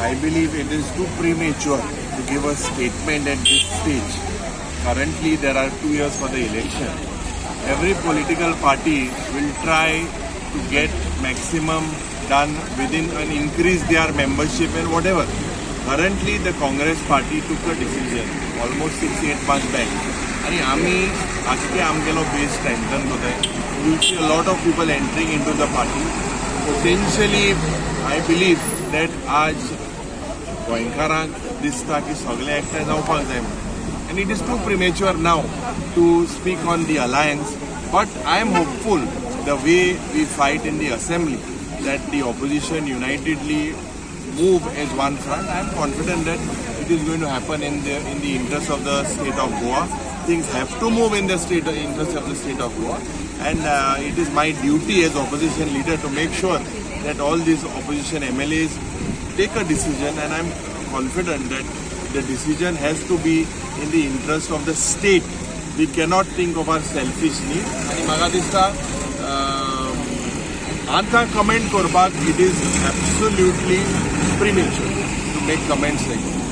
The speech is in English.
I believe it is too premature to give a statement at this stage. Currently, there are 2 years for the election. Every political party will try to get maximum done within and increase their membership and whatever. Currently, the Congress party took a decision almost 6-8 months back. आणि आम्ही आजके आमगेलो base strengthen कोताय. You will see a lot of people entering into the party. Potentially, I believe that आज गोंयकारांक दिसता की सगळे एकठांय जावपाक जाय. And it is too premature now to speak on the alliance. But I am hopeful the way we fight in the assembly that the opposition unitedly move as one front. I am confident that it is going to happen in the interest of the state of Goa. Things have to move in the interest of the state of Goa, and it is my duty as opposition leader to make sure that all these opposition MLAs take a decision, and I am confident that the decision has to be in the interest of the state. We cannot think of our selfish needs. And म्हाका दिसता आतां comment करपाक it is absolutely premature to make comments like that.